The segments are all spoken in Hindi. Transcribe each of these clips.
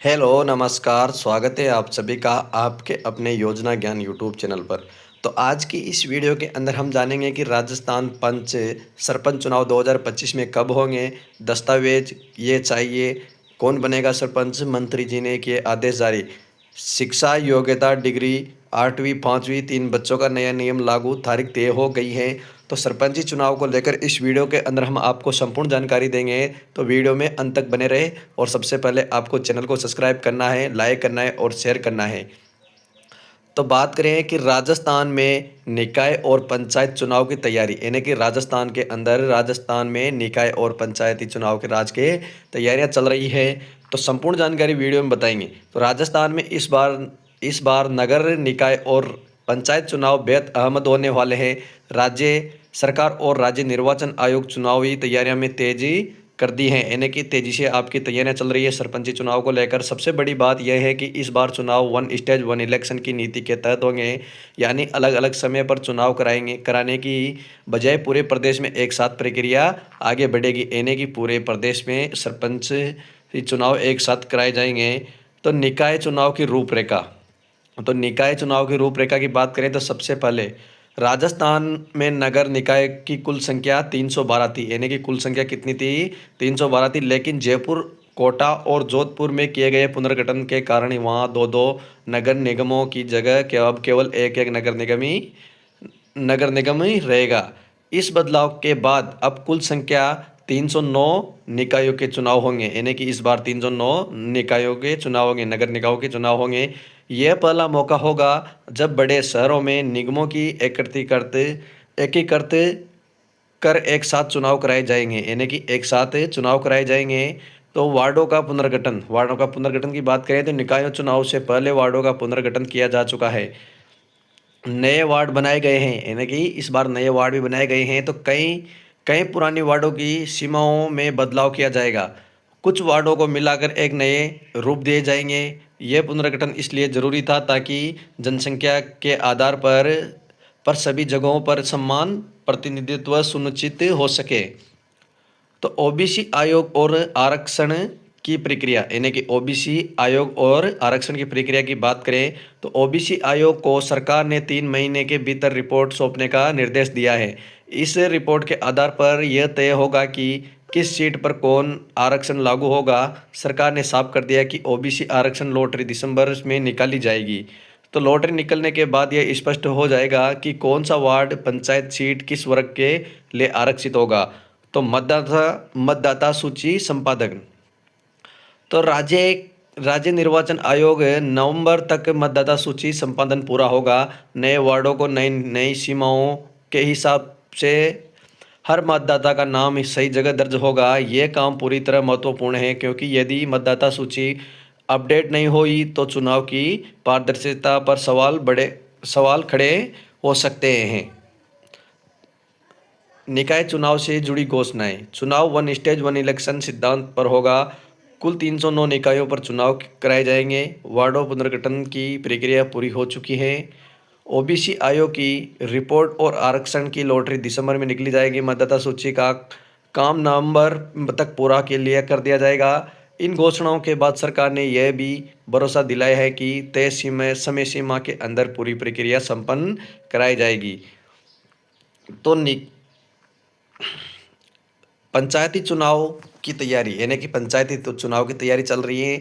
हेलो, नमस्कार, स्वागत है आप सभी का आपके अपने योजना ज्ञान यूट्यूब चैनल पर। तो आज की इस वीडियो के अंदर हम जानेंगे कि राजस्थान सरपंच चुनाव 2025 में कब होंगे, दस्तावेज ये चाहिए, कौन बनेगा सरपंच, मंत्री जी ने किए आदेश जारी, शिक्षा योग्यता डिग्री 8वीं 5वीं 3 बच्चों का नया नियम लागू, तारीख तय हो गई है। तो सरपंची चुनाव को लेकर इस वीडियो के अंदर हम आपको संपूर्ण जानकारी देंगे, तो वीडियो में अंत तक बने रहे। और सबसे पहले आपको चैनल को सब्सक्राइब करना है, लाइक करना है और शेयर करना है। तो बात करें कि राजस्थान में निकाय और पंचायत चुनाव की तैयारी, यानी कि राजस्थान में निकाय और पंचायती चुनाव के के तैयारियां चल रही है। तो संपूर्ण जानकारी वीडियो में बताएंगे। तो राजस्थान में इस बार नगर निकाय और पंचायत चुनाव बेहद अहम होने वाले हैं। राज्य सरकार और राज्य निर्वाचन आयोग चुनावी तैयारियों में तेजी कर दी है, यानी कि तेजी से आपकी तैयारियां चल रही है सरपंची चुनाव को लेकर। सबसे बड़ी बात यह है कि इस बार चुनाव वन स्टेज वन इलेक्शन की नीति के तहत होंगे, यानी अलग अलग समय पर चुनाव कराने की बजाय पूरे प्रदेश में एक साथ प्रक्रिया आगे बढ़ेगी, यानी कि पूरे प्रदेश में सरपंच चुनाव एक साथ कराए जाएंगे। तो निकाय चुनाव की रूपरेखा की बात करें तो सबसे पहले राजस्थान में नगर निकाय की कुल संख्या 312 थी, यानी कि कुल संख्या कितनी थी? 312 थी। लेकिन जयपुर, कोटा और जोधपुर में किए गए पुनर्गठन के कारण वहाँ दो दो नगर निगमों की जगह अब केवल एक एक नगर निगम ही रहेगा। इस बदलाव के बाद अब कुल संख्या 309 निकायों के चुनाव होंगे, यानी कि इस बार 309 निकायों के चुनाव होंगे, नगर निकायों के चुनाव होंगे। यह पहला मौका होगा जब बड़े शहरों में निगमों की एकीकृत कर एक साथ चुनाव कराए जाएंगे, यानी कि एक साथ चुनाव कराए जाएंगे। तो वार्डों का पुनर्गठन की बात करें तो निकायों चुनाव से पहले वार्डों का पुनर्गठन किया जा चुका है। नए वार्ड बनाए गए हैं, यानी कि इस बार नए वार्ड भी बनाए गए हैं। तो कई कई पुरानी वार्डों की सीमाओं में बदलाव किया जाएगा। कुछ वार्डों को मिलाकर एक नए रूप दिए जाएंगे। यह पुनर्गठन इसलिए जरूरी था ताकि जनसंख्या के आधार पर सभी जगहों पर समान प्रतिनिधित्व सुनिश्चित हो सके। तो ओबीसी आयोग और आरक्षण की प्रक्रिया, यानी कि ओबीसी आयोग और आरक्षण की प्रक्रिया की बात करें तो ओबीसी आयोग को सरकार ने 3 महीने के भीतर रिपोर्ट सौंपने का निर्देश दिया है। इस रिपोर्ट के आधार पर यह तय होगा कि किस सीट पर कौन आरक्षण लागू होगा। सरकार ने साफ कर दिया कि ओबीसी आरक्षण लॉटरी दिसंबर में निकाली जाएगी। तो लॉटरी निकलने के बाद यह स्पष्ट हो जाएगा कि कौन सा वार्ड पंचायत सीट किस वर्ग के लिए आरक्षित होगा। तो मतदाता सूची संपादन, तो राज्य निर्वाचन आयोग नवंबर तक मतदाता सूची संपादन पूरा होगा। नए वार्डों को नई नई सीमाओं के हिसाब से हर मतदाता का नाम सही जगह दर्ज होगा। यह काम पूरी तरह महत्वपूर्ण है, क्योंकि यदि मतदाता सूची अपडेट नहीं हुई तो चुनाव की पारदर्शिता पर सवाल खड़े हो सकते हैं। निकाय चुनाव से जुड़ी घोषणाएं, चुनाव वन स्टेज वन इलेक्शन सिद्धांत पर होगा। कुल 309 निकायों पर चुनाव कराए जाएंगे। वार्डों पुनर्गठन की प्रक्रिया पूरी हो चुकी है। ओबीसी आयोग की रिपोर्ट और आरक्षण की लॉटरी दिसंबर में निकली जाएगी। मतदाता सूची का काम नवंबर तक पूरा के लिए कर दिया जाएगा। इन घोषणाओं के बाद सरकार ने यह भी भरोसा दिलाया है कि तय समय सीमा के अंदर पूरी प्रक्रिया संपन्न कराई जाएगी। तो पंचायती चुनाव की तैयारी, यानी कि पंचायती चुनाव की तैयारी चल रही है।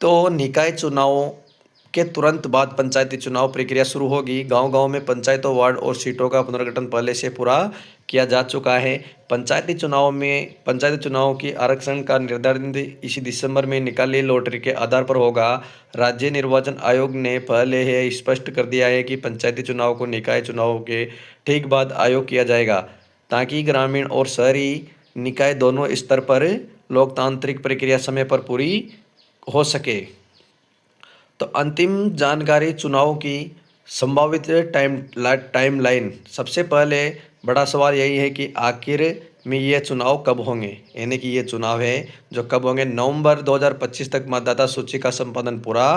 तो निकाय चुनाव के तुरंत बाद पंचायती चुनाव प्रक्रिया शुरू होगी। गांव-गांव में पंचायतों, वार्ड और सीटों का पुनर्गठन पहले से पूरा किया जा चुका है। पंचायती चुनाव की आरक्षण का निर्धारण इसी दिसंबर में निकाली लॉटरी के आधार पर होगा। राज्य निर्वाचन आयोग ने पहले ही स्पष्ट कर दिया है कि पंचायती चुनाव को निकाय चुनाव के ठीक बाद आयोग किया जाएगा, ताकि ग्रामीण और शहरी निकाय दोनों स्तर पर लोकतांत्रिक प्रक्रिया समय पर पूरी हो सके। तो अंतिम जानकारी, चुनाव की संभावित टाइमलाइन। सबसे पहले बड़ा सवाल यही है कि आखिर में ये चुनाव कब होंगे, यानी कि ये चुनाव है जो कब होंगे। नवंबर 2025 तक मतदाता सूची का संपादन पूरा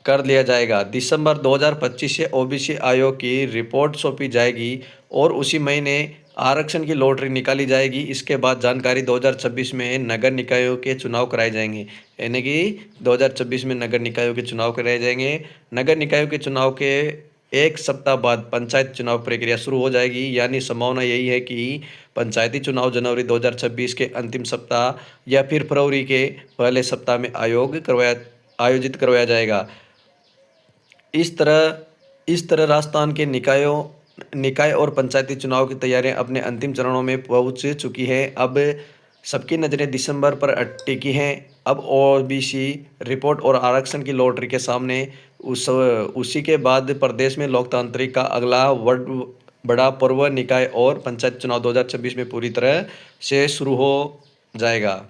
कर लिया जाएगा। दिसंबर 2025 से ओबीसी आयोग की रिपोर्ट सौंपी जाएगी और उसी महीने आरक्षण की लॉटरी निकाली जाएगी। इसके बाद जानकारी 2026 में नगर निकायों के चुनाव कराए जाएंगे, यानी कि 2026 में नगर निकायों के चुनाव कराए जाएंगे। नगर निकायों के चुनाव के एक सप्ताह बाद पंचायत चुनाव प्रक्रिया शुरू हो जाएगी, यानी संभावना यही है कि पंचायती चुनाव जनवरी 2026 के अंतिम सप्ताह या फिर फरवरी के पहले सप्ताह में आयोजित करवाया जाएगा। इस तरह राजस्थान के निकाय और पंचायती चुनाव की तैयारियां अपने अंतिम चरणों में पहुंच चुकी हैं। अब सबकी नज़रें दिसंबर पर टिकी हैं। अब ओबीसी रिपोर्ट और आरक्षण की लॉटरी के सामने उसी के बाद प्रदेश में लोकतांत्रिक का अगला बड़ा पर्व निकाय और पंचायत चुनाव 2026 में पूरी तरह से शुरू हो जाएगा।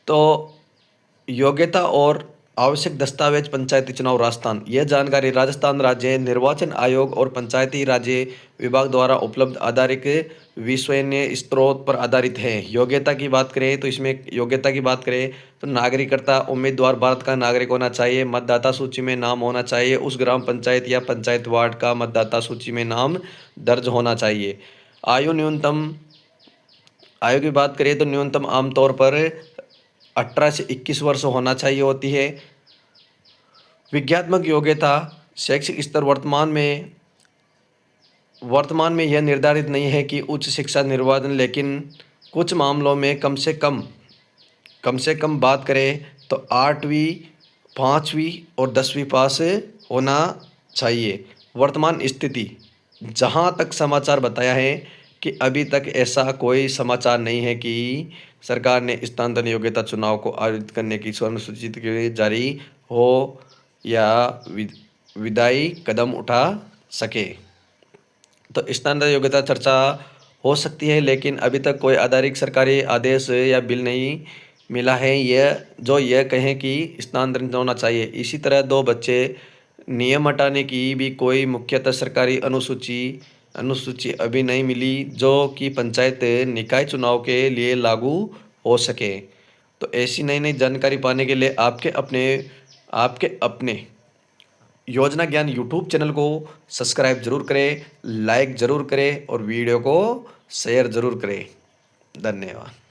तो योग्यता और आवश्यक दस्तावेज पंचायती चुनाव राजस्थान, यह जानकारी राजस्थान राज्य निर्वाचन आयोग और पंचायती राज्य विभाग द्वारा उपलब्ध आधारित विश्वसनीय स्रोत पर आधारित है। योग्यता की बात करें तो इसमें योग्यता की बात करें तो नागरिकता उम्मीदवार भारत का नागरिक होना चाहिए, मतदाता सूची में नाम होना चाहिए, उस ग्राम पंचायत या पंचायत वार्ड का मतदाता सूची में नाम दर्ज होना चाहिए। आयु की बात करें तो न्यूनतम आमतौर पर 18 से 21 वर्ष होना चाहिए होती है। विज्ञात्मक योग्यता शैक्षिक स्तर वर्तमान में यह निर्धारित नहीं है कि उच्च शिक्षा निर्वाचन, लेकिन कुछ मामलों में कम से कम बात करें तो 8वीं 5वीं और 10वीं पास होना चाहिए। वर्तमान स्थिति, जहाँ तक समाचार बताया है कि अभी तक ऐसा कोई समाचार नहीं है कि सरकार ने स्थानांतरण योग्यता चुनाव को आयोजित करने की सूची जारी हो या विधायी कदम उठा सके। तो स्थानांतरण योग्यता चर्चा हो सकती है, लेकिन अभी तक कोई आधिकारिक सरकारी आदेश या बिल नहीं मिला है यह कहें कि स्थानांतरित होना चाहिए। इसी तरह 2 बच्चे नियम हटाने की भी कोई मुख्यतः सरकारी अनुसूची अभी नहीं मिली जो कि पंचायत निकाय चुनाव के लिए लागू हो सके। तो ऐसी नई नई जानकारी पाने के लिए आपके अपने योजना ज्ञान यूट्यूब चैनल को सब्सक्राइब जरूर करें, लाइक जरूर करें और वीडियो को शेयर जरूर करें। धन्यवाद।